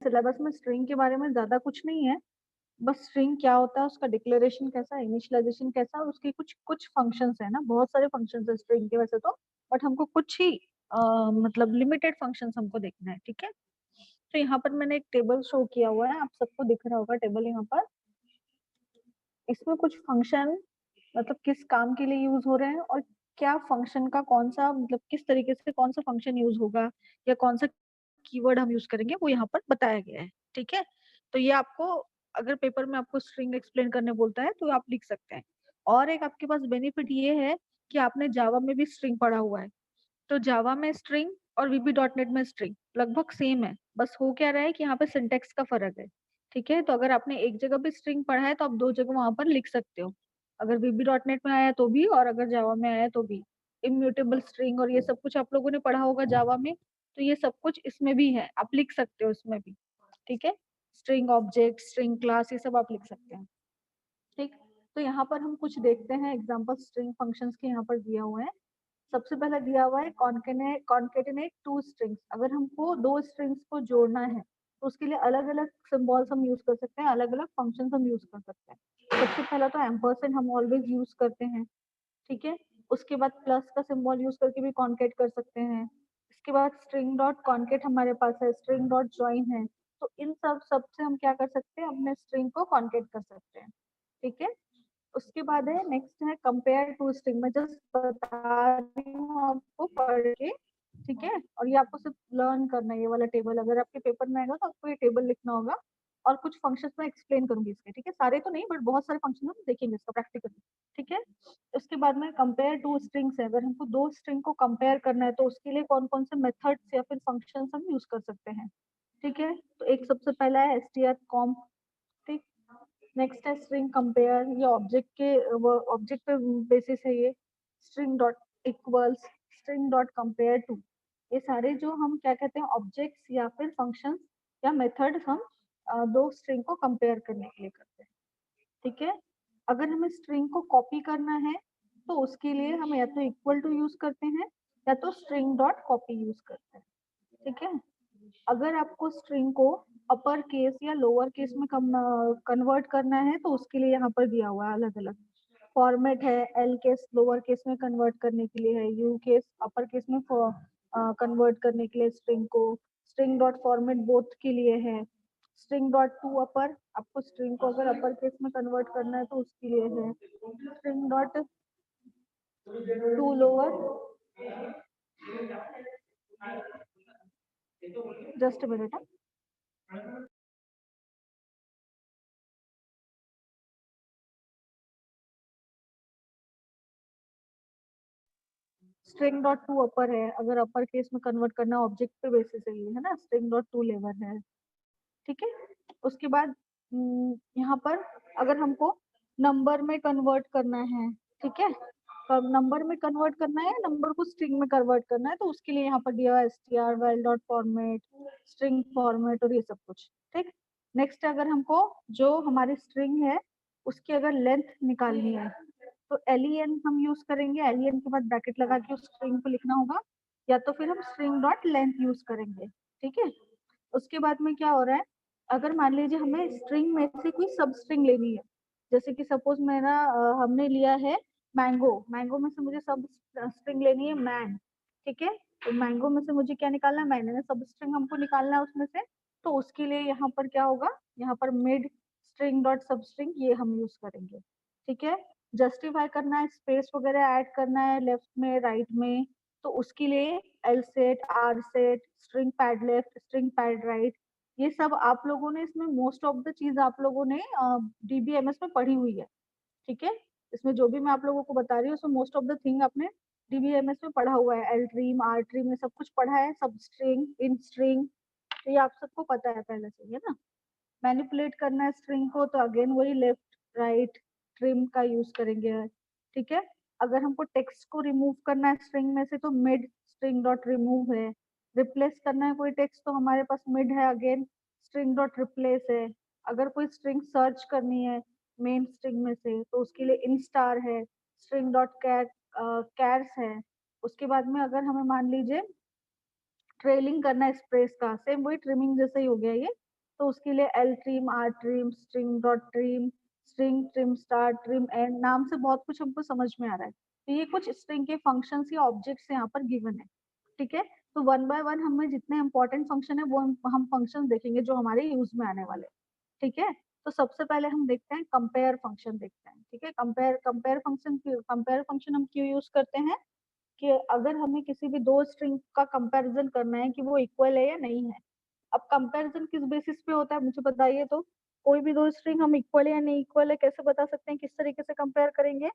Syllabus में string के बारे में ज्यादा कुछ नहीं है, बस स्ट्रिंग क्या होता है, उसका डिक्लेरेशन कैसा, इनिशियलाइजेशन कैसा, और उसके कुछ कुछ फंक्शंस है ना, बहुत सारे फंक्शंस है स्ट्रिंग के वैसे तो, बट हमको कुछ ही मतलब लिमिटेड फंक्शंस हमको देखना है, ठीक है। तो यहाँ पर मैंने एक टेबल शो किया हुआ है, आप सबको दिख रहा होगा टेबल यहाँ पर। इसमें कुछ फंक्शन मतलब किस काम के लिए यूज हो रहे हैं, और क्या फंक्शन का कौन सा मतलब किस तरीके से कौन सा फंक्शन यूज होगा, या कौन सा कीवर्ड हम यूज करेंगे, वो यहाँ पर बताया गया है, ठीक है। तो ये आपको अगर पेपर में आपको स्ट्रिंग एक्सप्लेन करने बोलता है तो आप लिख सकते हैं। और एक आपके पास बेनिफिट ये है कि आपने जावा में भी स्ट्रिंग पढ़ा हुआ है, तो जावा में स्ट्रिंग और वीबी डॉट नेट में स्ट्रिंग लगभग सेम है, बस हो क्या रहा है कि यहाँ पे सिंटेक्स का फर्क है, ठीक है। तो अगर आपने एक जगह भी स्ट्रिंग पढ़ा है तो आप दो जगह वहां पर लिख सकते हो, अगर वीबी डॉट नेट में आया तो भी और अगर जावा में आया तो भी। इम्यूटेबल स्ट्रिंग और ये सब कुछ आप लोगों ने पढ़ा होगा जावा में, तो ये सब कुछ इसमें भी है, आप लिख सकते हो इसमें भी, ठीक है। स्ट्रिंग ऑब्जेक्ट, स्ट्रिंग क्लास, ये सब आप लिख सकते हैं, ठीक। तो यहाँ पर हम कुछ देखते हैं एग्जाम्पल स्ट्रिंग फंक्शंस के, यहाँ पर दिया हुआ है। सबसे पहला दिया हुआ है कॉन्केटेनेट टू स्ट्रिंग्स। अगर हमको दो स्ट्रिंग्स को जोड़ना है तो उसके लिए अलग अलग सिंबल्स हम यूज कर सकते हैं, अलग अलग फंक्शंस हम यूज कर सकते हैं। सबसे पहला तो एम्परसेंड हम ऑलवेज यूज करते हैं, ठीक है। उसके बाद प्लस का सिंबल यूज करके भी कॉन्केट कर सकते हैं। इसके बाद स्ट्रिंग डॉट कॉन्केट हमारे पास है, स्ट्रिंग डॉट ज्वाइन है। तो इन सब से हम क्या कर सकते हैं, अपने स्ट्रिंग को कॉन्केट कर सकते हैं, ठीक है। उसके बाद है नेक्स्ट है कंपेयर टू स्ट्रिंग। मैं जस्ट बता रही हूँ आपको पढ़ के, ठीक है। और ये आपको सिर्फ लर्न करना है, ये वाला टेबल अगर आपके पेपर में आएगा तो आपको ये टेबल लिखना होगा। और कुछ फंक्शंस में एक्सप्लेन करूंगी इसके, ठीक है, सारे तो नहीं बट बहुत सारे फंक्शन हम देखेंगे इसका प्रैक्टिकली, ठीक है। उसके बाद में कंपेयर टू स्ट्रिंग्स है, अगर हमको दो स्ट्रिंग को कंपेयर करना है तो उसके लिए कौन कौन से मेथड्स या फिर फंक्शंस हम यूज कर सकते हैं, ठीक है। तो एक सबसे पहला है str कॉम्प, ठीक। नेक्स्ट है स्ट्रिंग कंपेयर, ये ऑब्जेक्ट के ऑब्जेक्ट पे बेसिस है ये। String dot equals, string dot compare to, ये सारे जो हम क्या कहते हैं ऑब्जेक्ट्स या फिर फंक्शंस या मेथड हम दो स्ट्रिंग को कंपेयर करने के लिए करते हैं, ठीक है। अगर हमें स्ट्रिंग को कॉपी करना है तो उसके लिए हम या तो इक्वल टू यूज करते हैं या तो स्ट्रिंग डॉट कॉपी यूज करते हैं, ठीक है। अगर आपको स्ट्रिंग को अपर केस या लोअर केस में कन्वर्ट करना है तो उसके लिए यहाँ पर दिया हुआ है अलग अलग फॉर्मेट है। एल केस लोअर केस में कन्वर्ट करने के लिए है, यू केस अपर केस में कन्वर्ट करने के लिए स्ट्रिंग को, स्ट्रिंग डॉट फॉर्मेट बोथ के लिए है। स्ट्रिंग डॉट टू अपर, आपको स्ट्रिंग को अगर अपर केस में कन्वर्ट करना है तो उसके लिए है। String dot to lower, just a minute. String dot to upper है, अगर अपर केस में कन्वर्ट करना ऑब्जेक्ट पे बेसिस है ना, स्ट्रिंग डॉट टू लेवर है, ठीक है। उसके बाद यहाँ पर अगर हमको नंबर में कन्वर्ट करना है, ठीक है, तो नंबर में कन्वर्ट करना है, नंबर को स्ट्रिंग में कन्वर्ट करना है तो उसके लिए यहाँ पर दिया है str well dot format, string format और ये सब कुछ, ठीक। नेक्स्ट अगर हमको जो हमारी स्ट्रिंग है उसकी अगर लेंथ निकालनी है तो len हम यूज करेंगे, len के बाद ब्रैकेट लगा के उस स्ट्रिंग को लिखना होगा, या तो फिर हम स्ट्रिंग डॉट लेंथ यूज करेंगे, ठीक है। उसके बाद में क्या हो रहा है, अगर मान लीजिए हमें स्ट्रिंग में से कोई सब स्ट्रिंग लेनी है, जैसे कि सपोज मेरा हमने लिया है मैंगो, मैंगो में से मुझे सब स्ट्रिंग लेनी है मैन, ठीक है। तो मैंगो में से मुझे क्या निकालना है, मैंने सब स्ट्रिंग हमको निकालना है उसमें से, तो उसके लिए यहाँ पर क्या होगा, यहाँ पर मिड स्ट्रिंग डॉट सब स्ट्रिंग ये हम यूज करेंगे, ठीक है। जस्टिफाई करना है, स्पेस वगैरह ऐड करना है लेफ्ट में राइट में, तो उसके लिए L set, R set, string pad left, string pad right, ये सब आप लोगों ने इसमें मोस्ट ऑफ द चीज आप लोगों ने डीबीएमएस में पढ़ी हुई है, ठीक है। इसमें जो भी मैं आप लोगों को बता रही हूँ उसमें मोस्ट ऑफ द थिंग आपने डीबीएमएस में पढ़ा हुआ है, एल ट्रीम, आर ट्रीम, ये सब कुछ पढ़ा है, सब स्ट्रिंग, इन स्ट्रिंग, तो ये आप सबको पता है पहले से, है ना। मैनिपुलेट करना है स्ट्रिंग को तो अगेन वही लेफ्ट राइट ट्रिम का यूज करेंगे, ठीक है। अगर हमको टेक्स्ट को रिमूव करना है स्ट्रिंग में से तो मिड स्ट्रिंग डॉट रिमूव है। रिप्लेस करना है कोई टेक्स्ट तो हमारे पास मिड है, अगेन स्ट्रिंग डॉट रिप्लेस है। अगर कोई स्ट्रिंग सर्च करनी है मेन स्ट्रिंग में से तो उसके लिए इन स्टार है, स्ट्रिंग डॉट कैर्स है। उसके बाद में अगर हमें मान लीजिए ट्रेलिंग करना है स्पेस का, सेम वही ट्रिमिंग जैसा ही हो गया ये, तो उसके लिए L trim, R trim, string dot trim, string trim start, trim end, नाम से बहुत कुछ हमको समझ में आ रहा है। तो ये कुछ स्ट्रिंग के फंक्शंस या ऑब्जेक्ट्स यहाँ पर गिवन है। ठीक है, तो वन बाय वन हमें जितने इंपॉर्टेंट फंक्शन है वो हम फंक्शन देखेंगे जो हमारे यूज में आने वाले। ठीक है, तो सबसे पहले हम देखते हैं कंपेयर फंक्शन देखते हैं। ठीक है, कंपेयर फंक्शन हम क्यों यूज करते हैं कि अगर हमें किसी भी दो स्ट्रिंग का कंपैरिजन करना है कि वो इक्वल है या नहीं है। अब कंपैरिजन किस बेसिस पे होता है मुझे बताइए तो। कोई भी दो स्ट्रिंग हम इक्वल है या नहीं इक्वल है कैसे बता सकते हैं, किस तरीके से कंपेयर करेंगे।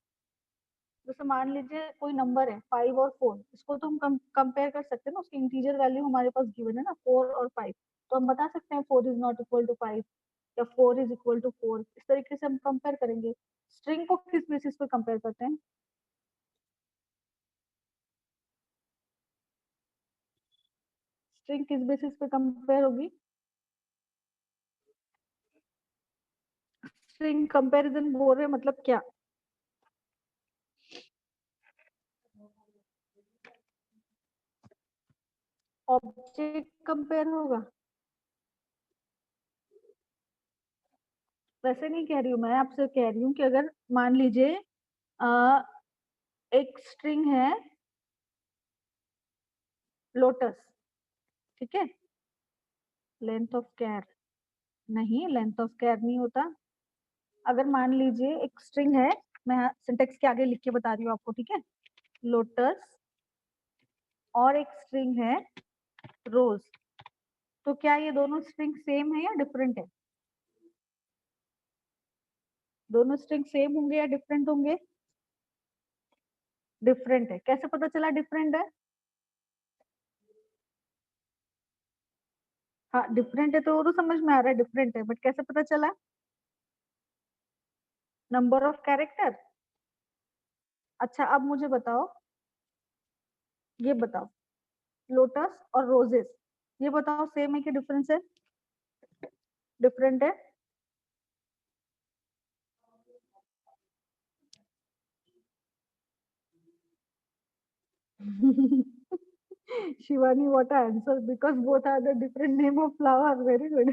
जैसे मान लीजिए कोई नंबर है 5 और 4, इसको तो हम कंपेयर कर सकते हैं ना, उसकी इंटीजर वैल्यू हमारे पास गिवन है ना 4 और 5, तो हम बता सकते हैं 4 इज नॉट इक्वल टू 5 या 4 इज इक्वल टू 4, इस तरीके से हम कंपेयर करेंगे। स्ट्रिंग को किस बेसिस पे कंपेयर करते हैं? स्ट्रिंग किस बेसिस पे कंपेयर होगी? स्ट्रिंग कंपैरिजन बोल रहे हैं मतलब क्या? ऑब्जेक्ट कंपेयर होगा? वैसे नहीं कह रही हूँ मैं, आपसे कह रही हूँ कि अगर मान लीजिए एक स्ट्रिंग है लोटस, ठीक है, लेंथ ऑफ कैर, नहीं लेंथ ऑफ कैर नहीं होता। अगर मान लीजिए एक स्ट्रिंग है, मैं सिंटेक्स के आगे लिख के बता रही हूँ आपको, ठीक है, लोटस और एक स्ट्रिंग है रोज, तो क्या ये दोनों स्ट्रिंग सेम है या डिफरेंट है? दोनों स्ट्रिंग सेम होंगे या डिफरेंट होंगे? डिफरेंट है। कैसे पता चला डिफरेंट है? हाँ डिफरेंट है तो वो तो समझ में आ रहा है डिफरेंट है, बट कैसे पता चला? Number of character. अच्छा अब मुझे बताओ, ये बताओ, लोटस और रोजेस, ये बताओ सेम है कि डिफरेंस है? डिफरेंट है। Shivani, what a answer, because both are the different name of flower. Very good.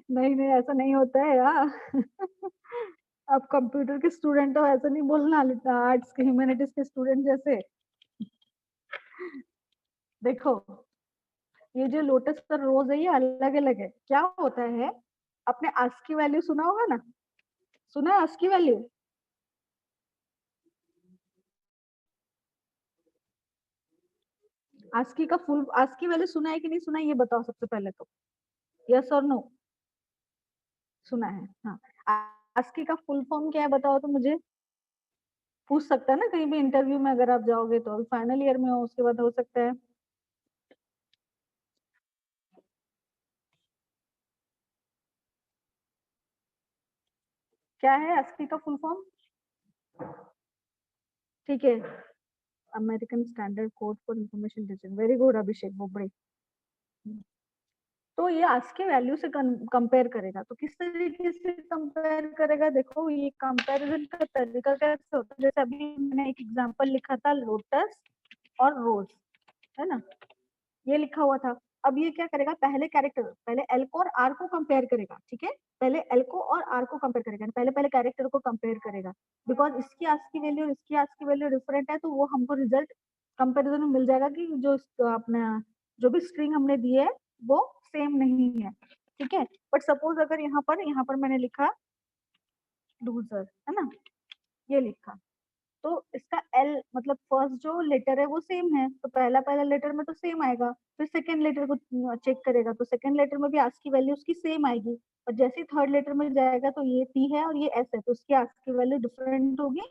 नहीं नहीं ऐसा नहीं होता है यार। आप कंप्यूटर के स्टूडेंट हो, ऐसा नहीं बोलना, आर्ट्स के ह्यूमैनिटीज के स्टूडेंट जैसे। देखो, ये जो लोटस और रोज है ये अलग अलग है। क्या होता है, आपने आस्की वैल्यू सुना होगा ना? सुना है आस्की वैल्यू? आस्की का फुल, आस्की वैल्यू सुना है कि नहीं सुना है ये बताओ सबसे पहले तो, यस और नो। सुना है, हाँ। आस्की का फुल फॉर्म क्या है बताओ तो मुझे। पूछ सकता है ना कहीं भी इंटरव्यू में, अगर आप जाओगे तो, अभी फाइनल ईयर में हो उसके बाद हो सकता है। क्या है आस्की का फुल फॉर्म? ठीक है, American standard code for information design. Very good Abhishek Bobde. तो ये आस्की वैल्यू से कंपेयर करेगा, तो किस तरीके से कंपेयर करेगा? देखो ये कंपैरिजन का तरीका कैसे होता है, जैसे अभी मैंने एक एग्जांपल लिखा था लोटस और रोज, है ना, ये लिखा हुआ था। अब ये क्या करेगा, पहले कैरेक्टर, पहले एल को और आर को कंपेयर करेगा। ठीक है, पहले एल को और आर को कंपेयर करेगा, पहले पहले कैरेक्टर को कंपेयर करेगा। बिकॉज इसकी आस्की वैल्यू और इसकी आस्की वैल्यू डिफरेंट है, तो वो हमको रिजल्ट कंपेरिजन में मिल जाएगा कि जो अपना जो भी स्ट्रिंग हमने दी है वो सेम नहीं है। ठीक है, बट सपोज अगर यहाँ पर मैंने लिखा लूजर, है ना, ये लिखा, तो इसका एल मतलब फर्स्ट जो लेटर है वो सेम है, तो पहला पहला लेटर में तो सेम आएगा। फिर सेकेंड लेटर को चेक करेगा तो सेकेंड लेटर में भी आस्क की वैल्यू उसकी सेम आएगी। और जैसे ही थर्ड लेटर में जाएगा तो ये टी है और ये एस है, तो उसकी आस्क की वैल्यू डिफरेंट होगी।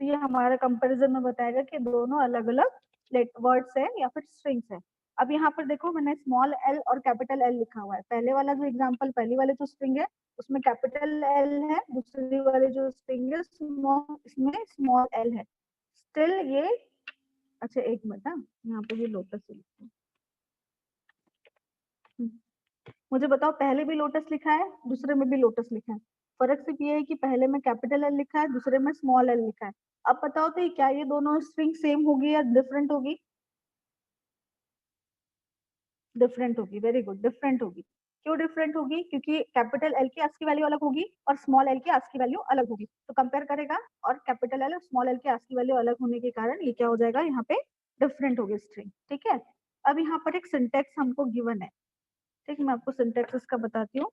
तो ये हमारा कंपैरिजन में बताएगा कि दोनों अलग अलग वर्ड्स है या फिर स्ट्रिंग्स है। अब यहाँ पर देखो मैंने स्मॉल एल और कैपिटल एल लिखा हुआ है। पहले वाला जो एग्जाम्पल, पहली वाली जो स्ट्रिंग है उसमें कैपिटल एल है, दूसरी वाली जो स्ट्रिंग है स्मॉल, इसमें स्मॉल एल है। स्टिल ये, अच्छा एक मिनट, हाँ यहाँ पे ये लोटस लिखा है। मुझे बताओ, पहले भी लोटस लिखा है दूसरे में भी लोटस लिखा है, फर्क सिर्फ ये है कि पहले में कैपिटल एल लिखा है दूसरे में स्मॉल एल लिखा है। अब बताओ तो ये क्या ये दोनों स्ट्रिंग सेम होगी या डिफरेंट होगी? डिफरेंट होगी, वेरी गुड, डिफरेंट होगी। क्यों डिफरेंट होगी? क्योंकि कैपिटल एल की आस्की वैल्यू अलग होगी और स्मॉल एल की आस्की वैल्यू अलग होगी, तो कंपेयर करेगा और कैपिटल एल और स्मॉल एल की आस्की वैल्यू अलग होने के कारण ये क्या हो जाएगा, यहाँ पे डिफरेंट होगी स्ट्रिंग। ठीक है, अब यहाँ पर एक सिंटेक्स हमको गिवन है। ठीक, मैं आपको सिंटेक्स इसका बताती हूँ।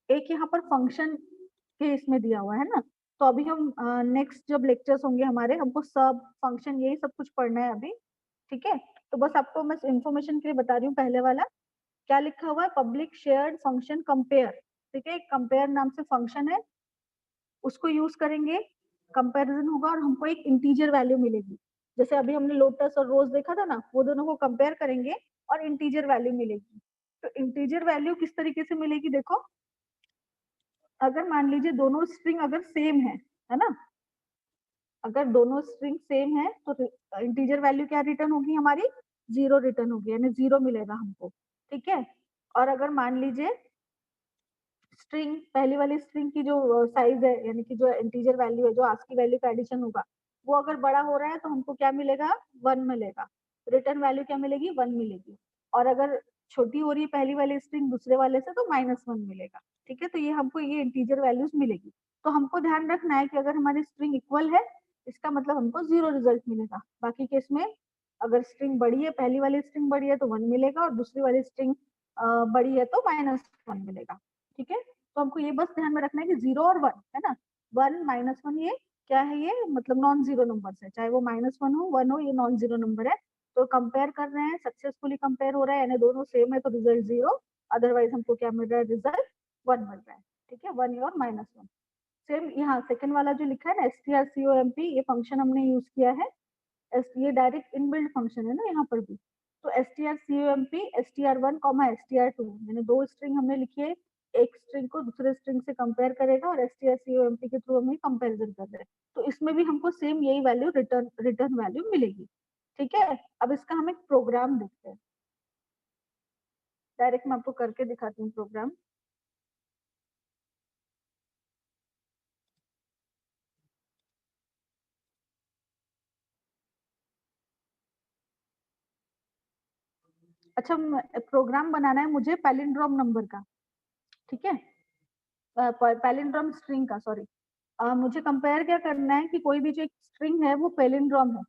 एक यहाँ पर फंक्शन के इसमें दिया हुआ है ना, तो अभी हम नेक्स्ट जब लेक्चर्स होंगे हमारे, हमको सब फंक्शन यही सब कुछ पढ़ना है अभी। ठीक है, तो बस आपको मैं इंफॉर्मेशन के लिए बता रही हूँ। पहले वाला क्या लिखा हुआ है, पब्लिक शेयर्ड फंक्शन कंपेयर। ठीक है, कंपेयर नाम से फंक्शन है, उसको यूज करेंगे, कंपैरिजन होगा और हमको एक इंटीजर वैल्यू मिलेगी। जैसे अभी हमने लोटस और रोज देखा था ना, वो दोनों को कंपेयर करेंगे और इंटीजर वैल्यू मिलेगी। तो इंटीजर वैल्यू किस तरीके से मिलेगी, देखो, अगर मान लीजिए दोनों स्ट्रिंग अगर सेम है ना, अगर दोनों स्ट्रिंग सेम है तो इंटीजर वैल्यू क्या रिटर्न होगी हमारी, 0 रिटर्न होगी, यानी 0 मिलेगा हमको। ठीक है, और अगर मान लीजिए स्ट्रिंग, पहली वाली स्ट्रिंग की जो साइज है, यानी कि जो इंटीजर वैल्यू है, जो आस्की वैल्यू का एडिशन होगा, वो अगर बड़ा हो रहा है तो हमको क्या मिलेगा, 1 मिलेगा, रिटर्न वैल्यू क्या मिलेगी, 1 मिलेगी। और अगर छोटी हो रही है पहली वाली स्ट्रिंग दूसरे वाले से, तो -1 मिलेगा। ठीक है, तो ये हमको ये इंटीजर वैल्यूज मिलेगी। तो हमको ध्यान रखना है कि अगर हमारी स्ट्रिंग इक्वल है, इसका मतलब हमको 0 रिजल्ट मिलेगा। बाकी केस में अगर स्ट्रिंग बड़ी है, पहली वाली स्ट्रिंग बड़ी है तो 1 मिलेगा, और दूसरी वाली स्ट्रिंग बड़ी है तो -1 मिलेगा। ठीक है, तो हमको ये बस ध्यान में रखना है कि 0 और 1 है ना, 1 -1 ये क्या है, ये मतलब नॉन जीरो नंबर है, चाहे वो -1 हो 1 हो, ये नॉन जीरो नंबर है। तो कंपेयर कर रहे हैं, सक्सेसफुली कंपेयर हो रहा है, यानी दोनों सेम है तो रिजल्ट 0, अदरवाइज हमको क्या मिल रहा है, रिजल्ट 1 मिल रहा है। ठीक है, 1 और -1 सेम। यहाँ सेकंड वाला जो लिखा है ना, strcomp, ये फंक्शन हमने यूज किया है, ये डायरेक्ट इनबिल्ट फंक्शन है ना यहाँ पर भी। तो strcomp str1 str2, यानी दो स्ट्रिंग हमने लिखी है, एक स्ट्रिंग को दूसरे स्ट्रिंग से कंपेयर करेगा और strcomp के थ्रू हम कंपेरिजन कर रहे हैं, तो इसमें भी हमको सेम यही वैल्यू रिटर्न वैल्यू मिलेगी। ठीक है, अब इसका हम एक प्रोग्राम देखते हैं, डायरेक्ट मैं आपको करके दिखाती हूँ प्रोग्राम। अच्छा, प्रोग्राम बनाना है मुझे पैलिंड्रोम नंबर का। ठीक है, पैलिंड्रोम स्ट्रिंग का, सॉरी। मुझे कंपेयर क्या करना है कि कोई भी जो एक स्ट्रिंग है वो पैलिंड्रोम है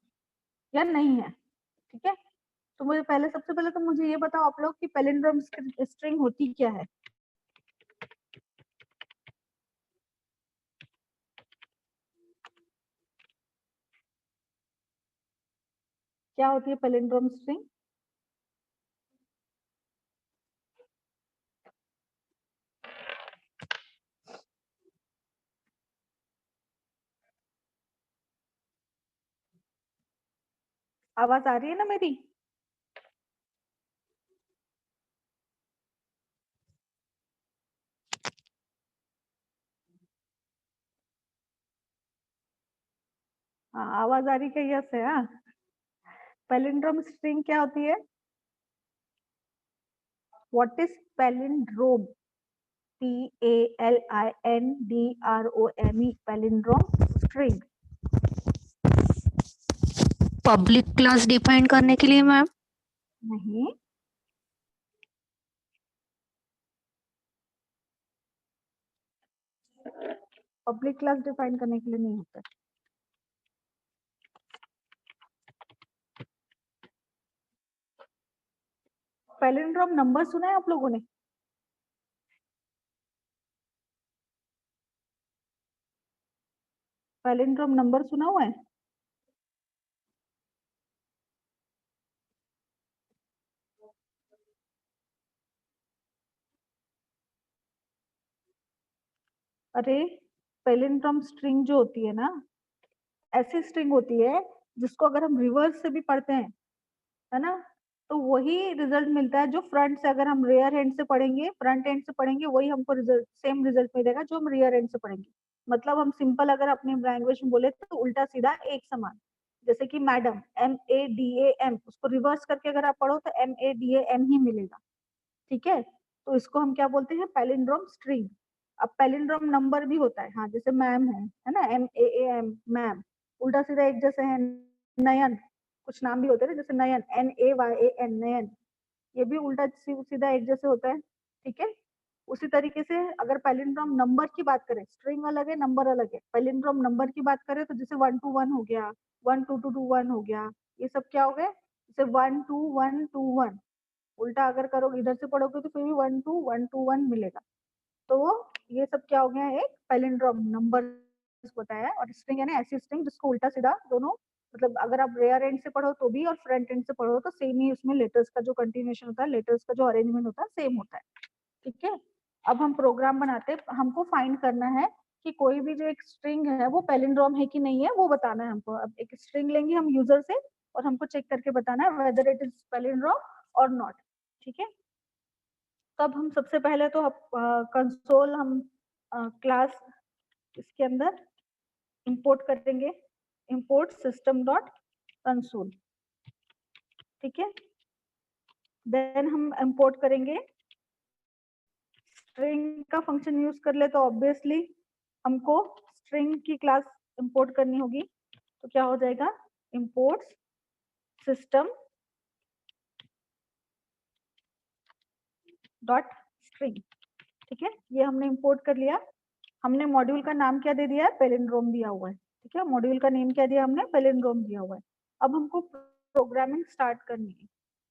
या नहीं है। ठीक है, तो मुझे पहले, सबसे पहले तो मुझे ये बताओ आप लोग कि पैलिंड्रोम स्ट्रिंग होती क्या है। क्या होती है पैलिंड्रोम स्ट्रिंग? आवाज आ रही है ना मेरी? हाँ, आवाज आ रही है, यस है। हाँ, पैलिंड्रोम स्ट्रिंग क्या होती है? What is palindrome? PALINDROME, palindrome string. Public class define करने के लिए मैम? नहीं, पब्लिक क्लास डिफाइन करने के लिए नहीं होता। पैलिंड्रोम नंबर सुना है आप लोगों ने? पैलिंड्रोम नंबर सुना हुआ है? अरे, पैलिंड्रोम स्ट्रिंग जो होती है ना, ऐसी स्ट्रिंग होती है जिसको अगर हम रिवर्स से भी पढ़ते हैं, है ना, तो वही रिजल्ट मिलता है जो फ्रंट से, अगर हम रेयर हैंड से पढ़ेंगे, फ्रंट हैंड से पढ़ेंगे, वही हमको रिजल्ट, सेम रिजल्ट मिलेगा जो हम रियर हैंड से पढ़ेंगे। मतलब हम सिंपल अगर अपनी लैंग्वेज में बोले तो उल्टा सीधा एक समान। जैसे कि मैडम, MADAM, उसको रिवर्स करके अगर आप पढ़ो तो MADAM ही मिलेगा। ठीक है, तो इसको हम क्या बोलते हैं, पैलिंड्रोम स्ट्रिंग। अब पैलिंड्रोम नंबर भी होता है, हाँ, जैसे मैम है ना, MAAM, मैम। उल्टा सीधा एक जैसे है। नयन, कुछ नाम भी होते हैं जैसे नयन, NAYAN, नयन, ये भी उल्टा सीधा एक जैसे होता है। ठीक है, उसी तरीके से अगर पैलिंड्रोम नंबर की बात करें, स्ट्रिंग अलग है, नंबर अलग है, पैलिंड्रोम नंबर की बात करें तो जैसे 1 to 1 हो गया, 1 2 2 1 हो गया, ये सब क्या हो गए, जैसे 1 2 1 2 1। उल्टा अगर करोगे, इधर से पढ़ोगे तो फिर भी 1 2 1 2 1 मिलेगा। तो ये सब क्या हो गया, एक पैलिंड्रोम नंबर बताया है। और स्ट्रिंग है ना ऐसी स्ट्रिंग जिसको उल्टा सीधा दोनों, मतलब अगर आप रेयर एंड से पढ़ो तो भी और फ्रंट एंड से पढ़ो तो सेम ही, उसमें लेटर्स का जो कंटिन्यूएशन होता है, लेटर्स का जो अरेंजमेंट होता है सेम होता है। ठीक है, अब हम प्रोग्राम बनाते हैं, हमको फाइंड करना है कि कोई भी जो एक स्ट्रिंग है वो पैलिंड्रोम है कि नहीं है, वो बताना है हमको। अब एक स्ट्रिंग लेंगे हम यूजर से और हमको चेक करके बताना है वेदर इट इज पैलिंड्रोम और नॉट। ठीक है, तब हम सबसे पहले तो कंसोल हम क्लास इसके अंदर इंपोर्ट करेंगे, इंपोर्ट सिस्टम डॉट कंसोल। ठीक है, देन हम इंपोर्ट करेंगे स्ट्रिंग का फंक्शन यूज कर ले तो ऑब्वियसली हमको स्ट्रिंग की क्लास इंपोर्ट करनी होगी। तो क्या हो जाएगा, इंपोर्ट सिस्टम डॉट स्ट्रिंग। ठीक है, ये हमने इंपोर्ट कर लिया। हमने मॉड्यूल का नाम क्या दे दिया है, पैलिंड्रोम दिया हुआ है। ठीक है, मॉड्यूल का नेम क्या दिया हमने, पैलिंड्रोम दिया हुआ है। अब हमको प्रोग्रामिंग स्टार्ट करनी है।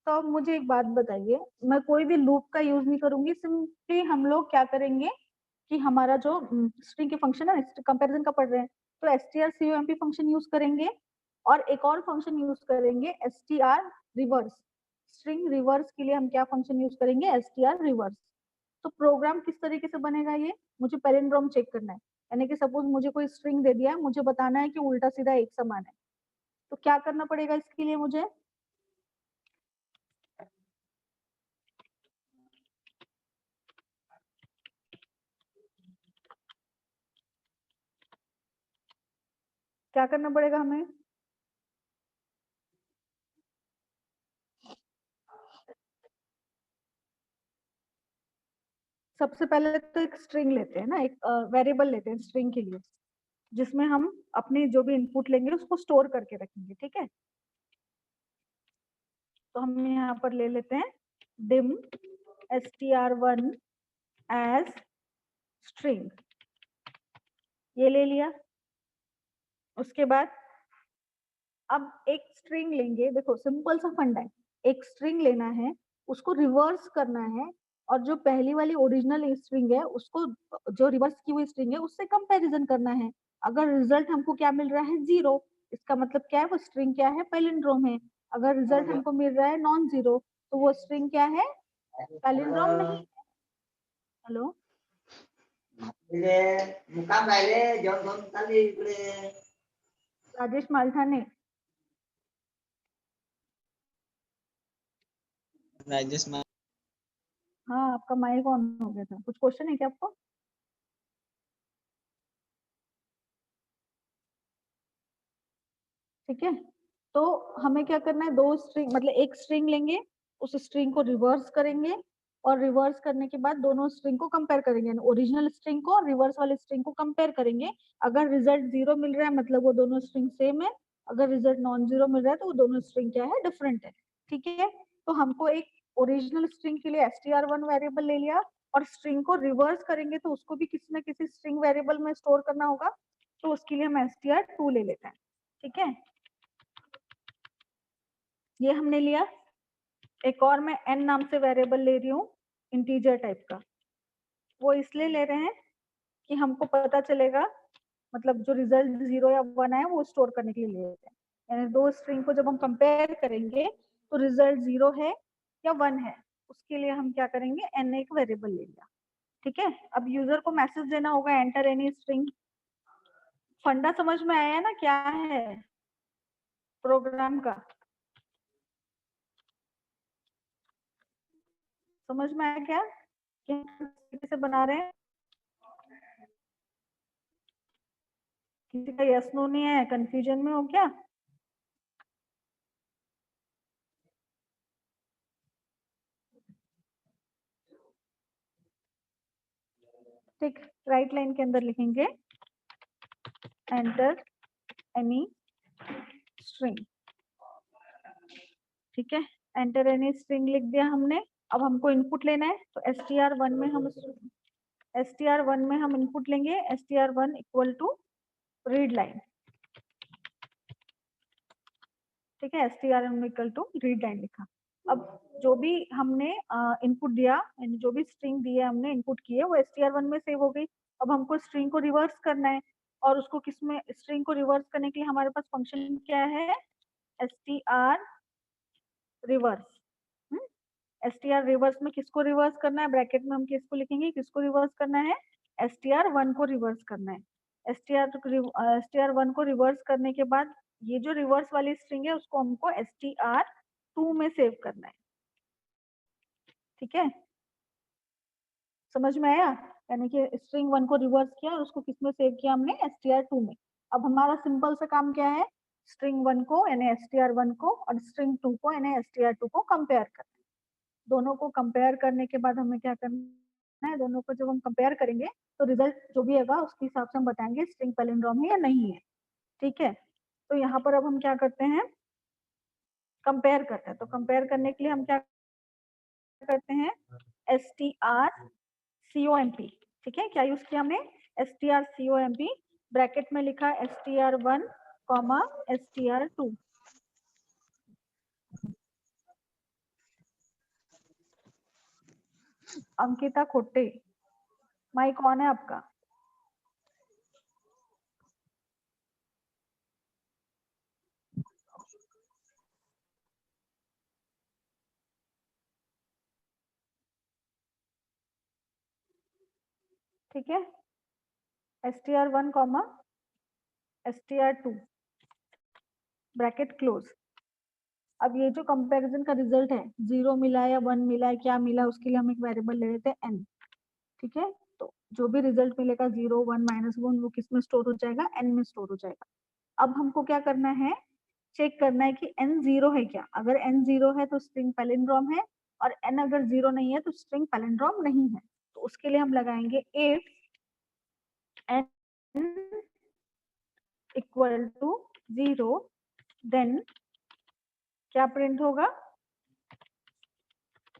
तो अब मुझे एक बात बताइए, मैं कोई भी लूप का यूज नहीं करूंगी, सिंपली हम लोग क्या करेंगे कि हमारा जो स्ट्रिंग के फंक्शन है, कंपैरिजन का पढ़ रहे हैं, तो strcomp फंक्शन यूज करेंगे और एक और फंक्शन यूज करेंगे str रिवर्स। स्ट्रिंग रिवर्स के लिए हम क्या फंक्शन यूज करेंगे, str रिवर्स। तो प्रोग्राम किस तरीके से बनेगा, ये मुझे पैलिंड्रोम चेक करना है। यानी कि सपोज मुझे कोई स्ट्रिंग दे दिया है, मुझे बताना है कि उल्टा सीधा एक समान है। तो क्या करना पड़ेगा इसके लिए, मुझे क्या करना पड़ेगा हमें, सबसे पहले तो एक स्ट्रिंग लेते हैं ना, एक वेरिएबल लेते हैं स्ट्रिंग के लिए, जिसमें हम अपनी जो भी इनपुट लेंगे उसको स्टोर करके रखेंगे। ठीक है, तो हम यहाँ पर ले लेते हैं dim str1 as string, ये ले लिया। उसके बाद अब एक स्ट्रिंग लेंगे, देखो सिंपल सा फंडा है, एक स्ट्रिंग लेना है, उसको रिवर्स करना है, और जो पहली वाली ओरिजिनल स्ट्रिंग है उसको, जो रिवर्स की हुई स्ट्रिंग है उससे कंपैरिजन करना है। अगर रिजल्ट हमको क्या मिल रहा है, 0, इसका मतलब क्या है, वो स्ट्रिंग क्या है, पैलिंड्रोम है। अगर रिजल्ट हमको मिल रहा है नॉन जीरो, तो वो स्ट्रिंग क्या है, पैलिंड्रोम नहीं। हेलो, राजेश मालठाने, राजेश मा हाँ आपका माइक ऑन हो गया था, कुछ क्वेश्चन है क्या आपको? ठीक है, तो हमें क्या करना है, दो स्ट्रिंग, मतलब एक स्ट्रिंग लेंगे, उस स्ट्रिंग को रिवर्स करेंगे, और रिवर्स करने के बाद दोनों स्ट्रिंग को कंपेयर करेंगे, ओरिजिनल स्ट्रिंग को और रिवर्स वाले स्ट्रिंग को कंपेयर करेंगे। अगर रिजल्ट 0 मिल रहा है मतलब वो दोनों स्ट्रिंग सेम है, अगर रिजल्ट नॉन जीरो मिल रहा है तो वो दोनों स्ट्रिंग क्या है, डिफरेंट है। ठीक है, तो हमको एक ओरिजिनल स्ट्रिंग के लिए str1 वेरिएबल ले लिया, और स्ट्रिंग को रिवर्स करेंगे तो उसको भी किसी ना किसी स्ट्रिंग वेरिएबल में स्टोर करना होगा, तो उसके लिए हम str2 ले लेते हैं। ठीक है, ये हमने लिया। एक और मैं n नाम से वेरिएबल ले रही हूँ, इंटीजर टाइप का। वो इसलिए ले रहे हैं कि हमको पता चलेगा, मतलब जो रिजल्ट 0 या 1 आए वो स्टोर करने के लिए ले लेते हैं। यानी दो स्ट्रिंग को जब हम कंपेयर करेंगे तो रिजल्ट 0 है या 1 है, उसके लिए हम क्या करेंगे, n एक वेरिएबल ले लिया। ठीक है, अब यूजर को मैसेज देना होगा एंटर एनी स्ट्रिंग। फंडा समझ में आया ना, क्या है प्रोग्राम का, समझ में आया क्या, कैसे बना रहे हैं? किसी का यस नो नहीं है, कंफ्यूजन में हो क्या? ठीक, राइट लाइन के अंदर लिखेंगे एंटर एनी स्ट्रिंग, ठीक है। एंटर एनी स्ट्रिंग लिख दिया हमने। अब हमको इनपुट लेना है, तो str1 में हम इनपुट लेंगे str1 equal to read line, ठीक है। str1 equal to read line लिखा। अब जो भी हमने इनपुट दिया, यानी जो भी स्ट्रिंग दी है हमने इनपुट की है, वो str1 में सेव हो गई। अब हमको स्ट्रिंग को रिवर्स करना है, और उसको किसमें, स्ट्रिंग को रिवर्स करने के लिए हमारे पास फंक्शन क्या है, str रिवर्स। str रिवर्स में किसको रिवर्स करना है, ब्रैकेट में हम किसको लिखेंगे, किसको रिवर्स करना है, str1 को रिवर्स करना है। str1 को रिवर्स करने के बाद ये जो रिवर्स वाली स्ट्रिंग है उसको हमको str2 में सेव करना है, ठीक है। समझ में आया, यानी कि स्ट्रिंग 1 को रिवर्स किया और उसको किसमें सेव किया हमने, str2 में। अब हमारा सिंपल सा काम क्या है, स्ट्रिंग 1 को यानी str1 को और स्ट्रिंग 2 को यानी str2 को कंपेयर करना है। दोनों को कंपेयर करने के बाद हमें क्या करना है, दोनों को जब हम कंपेयर करेंगे तो रिजल्ट जो भी होगा उसके हिसाब से हम बताएंगे स्ट्रिंग पैलिंड्रोम है या नहीं है, ठीक है। तो यहाँ पर अब हम क्या करते हैं, कंपेयर करते हैं। तो कंपेयर करने के लिए हम क्या करते हैं, strcomp, ठीक है। क्या यूज किया हमने, strcomp, ब्रैकेट में लिखा str1 कॉमा str2। अंकिता खोटे, माइक ऑन है आपका। ठीक है, str1 comma str2 bracket close. अब ये जो कंपैरिजन का रिजल्ट है, 0 मिला है या 1 मिला है, क्या मिला, उसके लिए हम एक वेरिएबल ले लेते हैं n, ठीक है। तो जो भी रिजल्ट मिलेगा 0 1 -1 वो किस में स्टोर हो जाएगा, n में स्टोर हो जाएगा। अब हमको क्या करना है, चेक करना है कि n 0 है क्या। अगर n 0 है तो स्ट्रिंग पैलिंड्रोम है, और n अगर 0 नहीं है तो स्ट्रिंग पैलिंड्रोम नहीं है। तो उसके लिए हम लगाएंगे if n equal to 0 then क्या प्रिंट होगा,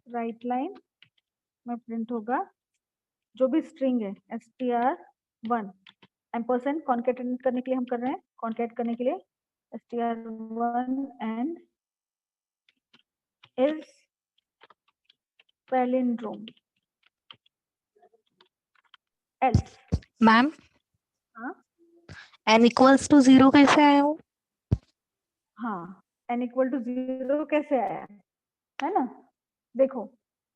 राइट लाइन में प्रिंट होगा जो भी स्ट्रिंग है str1 एम्परसेंड कॉन्केटेनेट करने के लिए हम कर रहे हैं, कॉन्केट करने के लिए str1 and is palindrome else। Ma'am हाँ n इक्वल्स टू 0 कैसे आया हो? हाँ, n इक्वल टू 0 कैसे आया है ना। देखो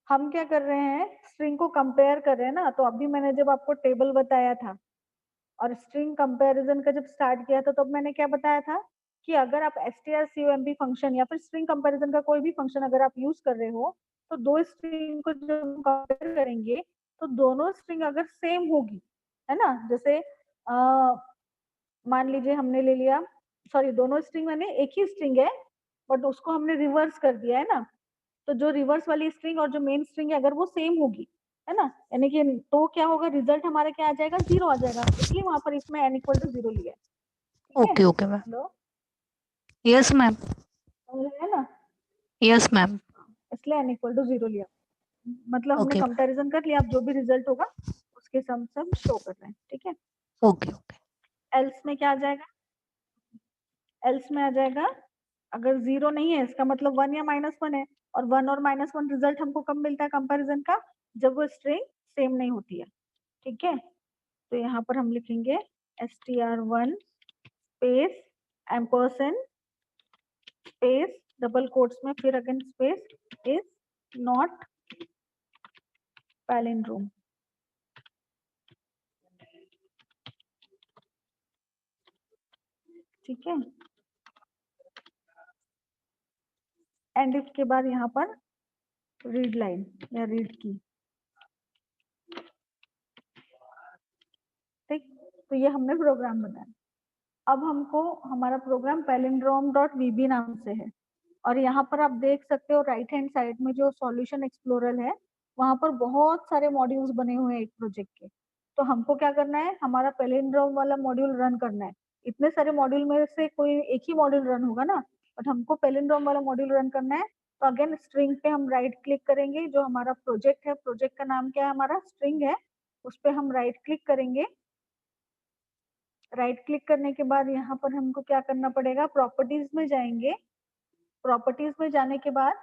हम क्या कर रहे हैं, स्ट्रिंग को कंपेयर कर रहे हैं ना। तो अभी मैंने जब आपको टेबल बताया था और स्ट्रिंग कंपैरिजन का जब स्टार्ट किया था, तब मैंने क्या बताया था कि अगर आप strcomp फंक्शन या फिर स्ट्रिंग कंपैरिजन का कोई भी फंक्शन अगर आप यूज कर रहे हो, तो दो स्ट्रिंग को जब कंपेयर करेंगे तो दोनों स्ट्रिंग अगर सेम होगी, है ना, जैसे मान लीजिए हमने ले लिया, सॉरी दोनों स्ट्रिंग मैंने एक ही स्ट्रिंग है बट उसको हमने रिवर्स कर दिया है ना। तो जो रिवर्स वाली स्ट्रिंग और जो मेन स्ट्रिंग है अगर वो सेम होगी, है ना, यानी कि तो क्या होगा, रिजल्ट हमारा क्या आ जाएगा, 0 आ जाएगा। इसलिए वहां पर इसमें n इक्वल टू 0 लिया है, ठीक है। Okay okay ma'am. Hello, yes ma'am. है ना, यस मैम। इसलिए n इक्वल टू 0 लिया। मतलब हमने ओके कंपैरिजन कर लिया, अब जो भी रिजल्ट होगा उसके सम सब शो कर रहे हैं, ठीक है। Okay okay. एल्स में क्या आ जाएगा, एल्स में आ जाएगा अगर 0 नहीं है इसका मतलब 1 या -1 है, और 1 और -1 रिजल्ट हमको कब मिलता है कंपैरिजन का, जब वो स्ट्रिंग सेम नहीं होती है, ठीक है। तो यहाँ पर हम लिखेंगे str1 space ampersand space double quotes में फिर again space is not palindrome, ठीक है। एंड इफ के बाद यहाँ पर रीड लाइन या रीड की, ठीक। तो ये हमने प्रोग्राम बनाया। अब हमको हमारा प्रोग्राम palindrome.vb नाम से है, और यहाँ पर आप देख सकते हो राइट हैंड साइड में जो सॉल्यूशन एक्सप्लोरर है वहां पर बहुत सारे मॉड्यूल्स बने हुए हैं एक प्रोजेक्ट के। तो हमको क्या करना है, हमारा पैलिंड्रोम वाला मॉड्यूल रन करना है। इतने सारे मॉड्यूल में से कोई एक ही मॉड्यूल रन होगा ना, बट हमको पैलिंड्रोम वाला मॉड्यूल रन करना है। तो अगेन स्ट्रिंग पे हम राइट क्लिक करेंगे, जो हमारा प्रोजेक्ट है, प्रोजेक्ट का नाम क्या है, हमारा स्ट्रिंग है, उस पर हम राइट क्लिक करेंगे। राइट क्लिक करने के बाद यहाँ पर हमको क्या करना पड़ेगा, प्रॉपर्टीज में जाएंगे। प्रॉपर्टीज में जाने के बाद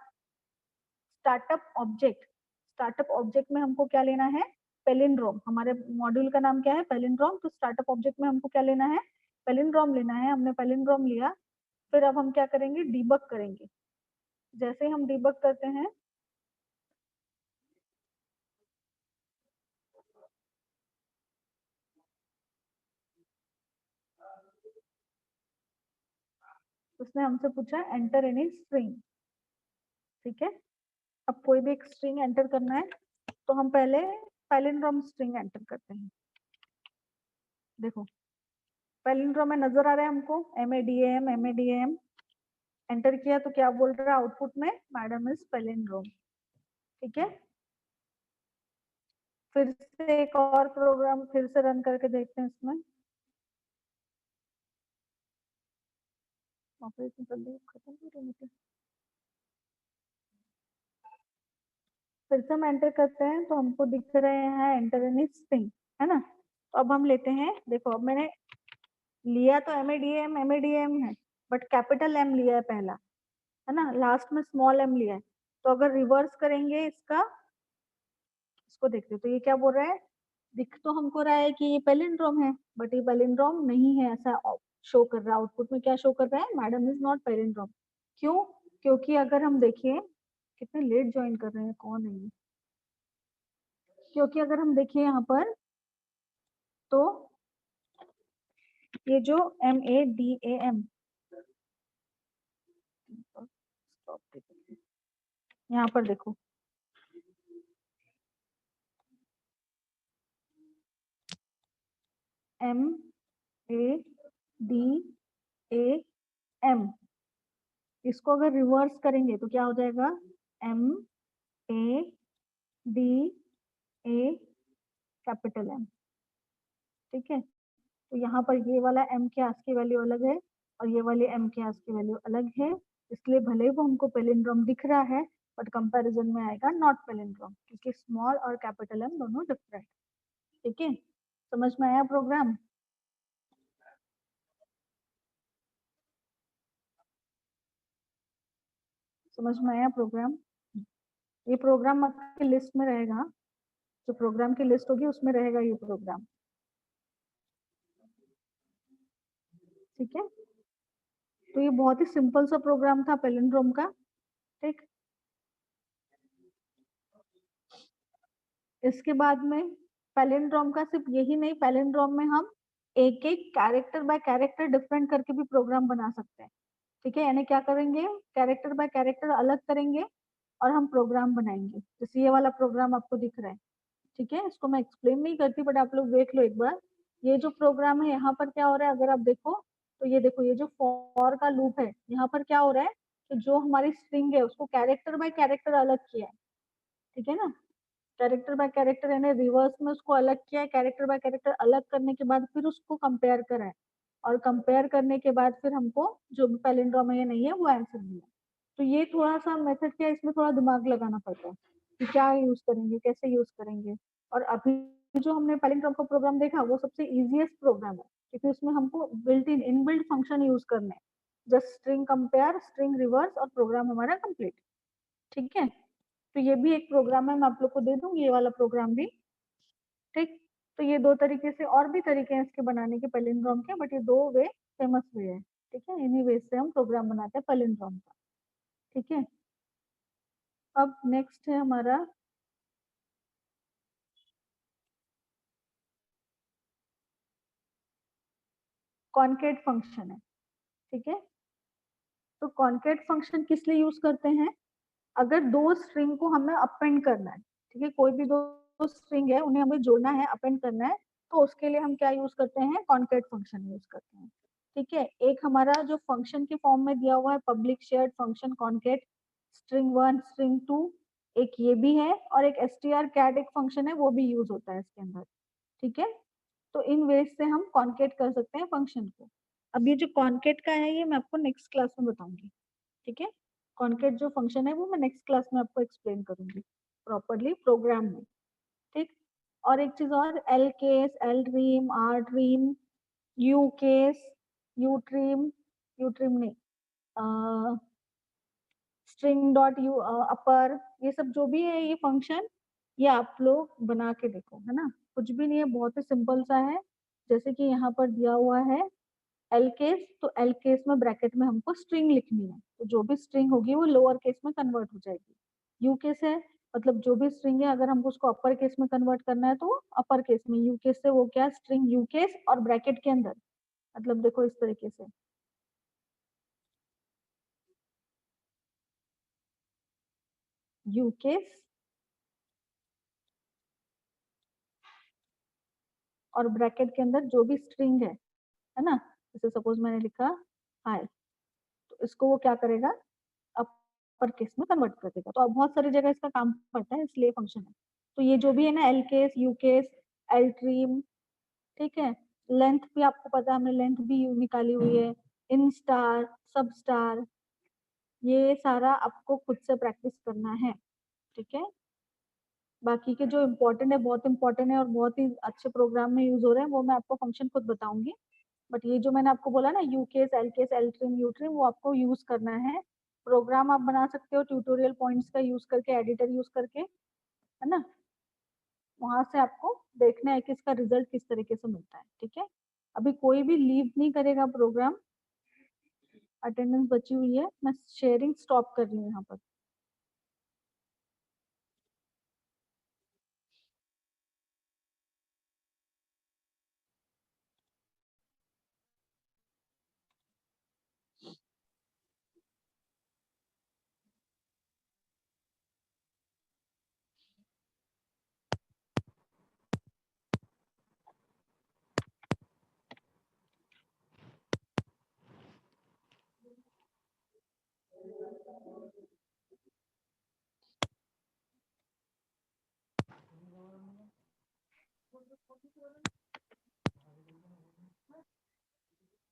स्टार्टअप ऑब्जेक्ट, स्टार्टअप ऑब्जेक्ट में हमको क्या लेना है, पैलिंड्रोम। हमारे मॉड्यूल का नाम क्या है, पैलिंड्रोम। तो स्टार्टअप ऑब्जेक्ट में हमको क्या लेना है, पैलिंड्रोम लेना है। हमने पैलिंड्रोम लिया। फिर अब हम क्या करेंगे, डिबग करेंगे। जैसे हम डिबग करते हैं, उसने हमसे पूछा एंटर एनी स्ट्रिंग, ठीक है। अब कोई भी एक स्ट्रिंग एंटर करना है, तो हम पहले पैलिंड्रोम स्ट्रिंग एंटर करते हैं। देखो पैलिंड्रोम में नजर आ रहा है हमको, MADAM MADAM एंटर किया तो क्या बोल रहा है आउटपुट में, मैडम इज पैलिंड्रोम, ठीक है। फिर से एक और प्रोग्राम फिर से रन करके देखते हैं इसमें। ऑपरेशन जल्दी खत्म हो रही है। फिर से हम एंटर करते हैं तो हमको दिख रहे हैं एंटर एनी स्ट्रिंग, है ना। तो अब हम लेते हैं, देखो अब मैंने लिया तो MADAM है, बट कैपिटल M लिया है पहला, है ना, लास्ट में स्मॉल m लिया है। तो अगर रिवर्स करेंगे इसका, इसको देखते तो ये क्या बोल रहा है, दिख तो हमको रहा है कि ये पैलिंड्रोम है, बट ये पैलिंड्रोम नहीं है, ऐसा शो कर रहा है आउटपुट में। क्या शो कर रहा है, मैडम इज नॉट पैलिंड्रोम। क्यों, क्योंकि अगर हम देखिए, कितने लेट ज्वाइन कर रहे हैं, कौन है ये, क्योंकि अगर हम देखिए यहाँ पर, तो ये जो MADAM, यहाँ पर देखो, MADAM, इसको अगर रिवर्स करेंगे तो क्या हो जाएगा, MADA कैपिटल M, ठीक है। तो यहाँ पर ये वाला M के आस की वैल्यू अलग है और ये वाली M के आस की वैल्यू अलग है, इसलिए भले वो हमको पैलिंड्रोम दिख रहा है, बट कंपैरिजन में आएगा नॉट पैलिंड्रोम, क्योंकि स्मॉल और कैपिटल M दोनों डिफरेंट, ठीक है। समझ में आया प्रोग्राम, समझ में आया प्रोग्राम। ये प्रोग्राम आपकी लिस्ट में रहेगा, जो प्रोग्राम की लिस्ट होगी उसमें रहेगा ये प्रोग्राम, ठीक है। तो ये बहुत ही सिंपल सा प्रोग्राम था पैलिंड्रोम का, ठीक। इसके बाद में पैलिंड्रोम का सिर्फ यही नहीं, पैलिंड्रोम में हम एक एक कैरेक्टर बाय कैरेक्टर डिफरेंट करके भी प्रोग्राम बना सकते हैं, ठीक है। यानी क्या करेंगे, कैरेक्टर बाय कैरेक्टर अलग करेंगे और हम प्रोग्राम बनाएंगे, जैसे ये वाला प्रोग्राम आपको दिख रहा है, ठीक है। इसको मैं एक्सप्लेन नहीं करती, बट आप लोग देख लो एक बार। ये जो प्रोग्राम है, यहाँ पर क्या हो रहा है, अगर आप देखो तो ये देखो, ये जो फॉर का लूप है, यहाँ पर क्या हो रहा है कि जो हमारी स्ट्रिंग है उसको कैरेक्टर बाय कैरेक्टर अलग किया है, ठीक है ना। कैरेक्टर बाय कैरेक्टर यानी रिवर्स में उसको अलग किया है, कैरेक्टर बाय कैरेक्टर अलग करने के बाद फिर उसको कंपेयर करा है, और कंपेयर करने के बाद फिर हमको जो भी पैलिंड्रोम है या नहीं है वो आंसर मिला। तो ये थोड़ा सा मेथड क्या है, इसमें थोड़ा दिमाग लगाना पड़ता है कि क्या यूज करेंगे, कैसे यूज करेंगे। और अभी जो हमने पैलिंड्रोम का प्रोग्राम देखा वो सबसे इजीएस्ट प्रोग्राम है, क्योंकि उसमें हमको built in inbuilt function use करने हैं, just string compare, string reverse, और प्रोग्राम हमारा कंप्लीट, ठीक है। तो ये भी एक प्रोग्राम है, मैं आप लोग को दे दूंगी ये वाला प्रोग्राम भी, ठीक। तो ये दो तरीके से, और भी तरीके हैं इसके बनाने के पैलिंड्रोम के, बट ये दो वे फेमस वे है, ठीक है। इन्हीं वे से हम प्रोग्राम बनाते हैं पैलिंड्रोम का, ठीक है। अब नेक्स्ट है हमारा कॉनकेट फंक्शन है, ठीक है। तो कॉनकेट फंक्शन किस लिए यूज करते हैं, अगर दो स्ट्रिंग को हमें अपेंड करना है, ठीक है, कोई भी दो स्ट्रिंग है उन्हें हमें जोड़ना है, अपेंड करना है, तो उसके लिए हम क्या यूज करते हैं, कॉनकेट फंक्शन यूज करते हैं, ठीक है। एक हमारा जो फंक्शन के फॉर्म में दिया हुआ है public shared function कॉनकेट, string1 string2, एक ये भी है, और एक strcat एक फंक्शन है, वो भी यूज होता है इसके अंदर, ठीक है। तो इन वेज से हम कॉनकेट कर सकते हैं फंक्शन को। अब ये जो कॉनकेट का है ये मैं आपको नेक्स्ट क्लास में बताऊंगी, ठीक है। कॉनकेट जो फंक्शन है वो मैं नेक्स्ट क्लास में आपको एक्सप्लेन करूंगी प्रॉपरली प्रोग्राम में, ठीक। और एक चीज और, L case, L trim, R trim, U case, U trim, U trim नहीं, स्ट्रिंग डॉट यू अपर, ये सब जो भी है ये फंक्शन, ये आप लोग बना के देखो, है ना। कुछ भी नहीं है, बहुत ही सिंपल सा है। जैसे कि यहाँ पर दिया हुआ है एल केस, तो एल केस में ब्रैकेट में हमको स्ट्रिंग लिखनी है, तो जो भी स्ट्रिंग होगी वो लोअर केस में कन्वर्ट हो जाएगी। यू केस है, मतलब जो भी स्ट्रिंग है अगर हमको उसको अपर केस में कन्वर्ट करना है तो अपर केस में, यू केस से वो क्या, स्ट्रिंग यू केस और ब्रैकेट के अंदर, मतलब देखो इस तरीके से, यू केस और ब्रैकेट के अंदर जो भी स्ट्रिंग है ना। जैसे सपोज मैंने लिखा हाय, तो इसको वो क्या करेगा, अपर केस में कन्वर्ट कर देगा। तो अब बहुत सारी जगह इसका काम पड़ता है, इसलिए फंक्शन है। तो ये जो भी है ना, L case, you case, L trim, ठीक है। लेंथ भी आपको पता है, हमने लेंथ भी निकाली हुई है, इन स्टार, सब स्टार, ये सारा आपको खुद से प्रैक्टिस करना है, ठीक है। बाकी के जो इम्पोर्टेंट है, बहुत इंपॉर्टेंट है और बहुत ही अच्छे प्रोग्राम में यूज हो रहे हैं, वो मैं आपको फंक्शन खुद बताऊंगी। बट ये जो मैंने आपको बोला ना, you case, L trim, you trim, वो आपको यूज करना है। प्रोग्राम आप बना सकते हो ट्यूटोरियल पॉइंट्स का यूज करके, एडिटर यूज करके, है ना। वहां से आपको देखना है कि इसका रिजल्ट किस तरीके से मिलता है, ठीक है। अभी कोई भी लीव नहीं करेगा प्रोग्राम, अटेंडेंस बची हुई है, मैं शेयरिंग स्टॉप कर रही हूँ यहाँ पर।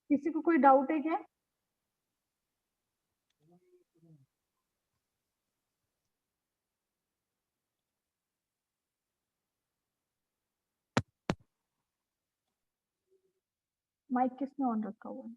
किसी को कोई डाउट है क्या? माइक किसने ऑन रखा हुआ है?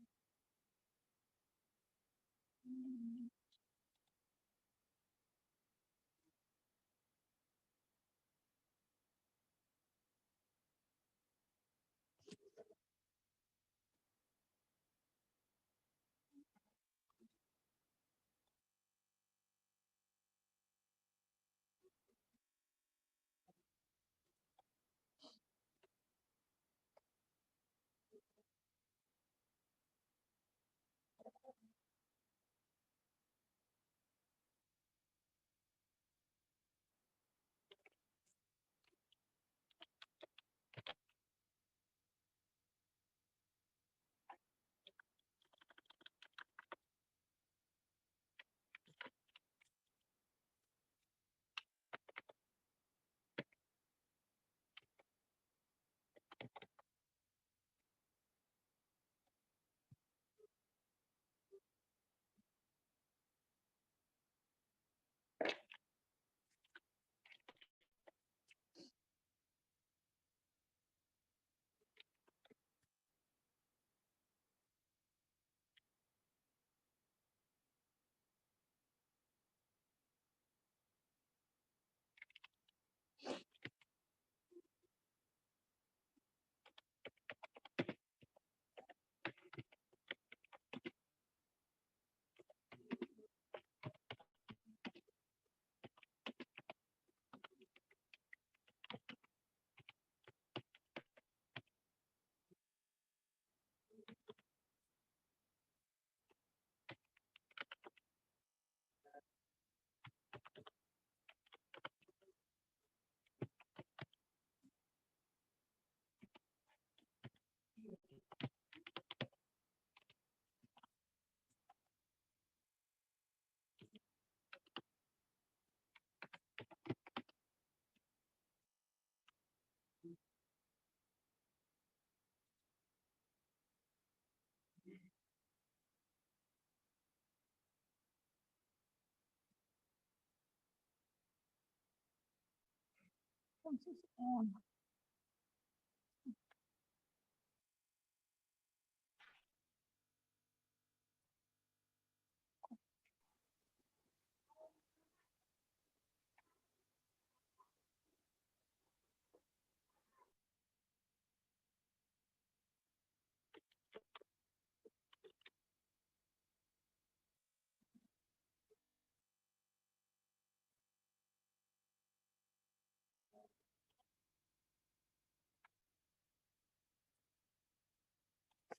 ऑन।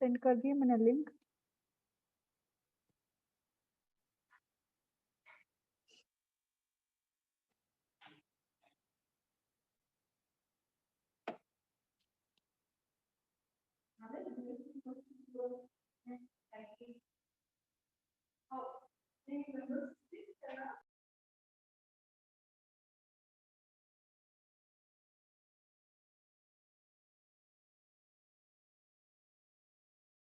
सेंड कर दिए मैंने लिंक।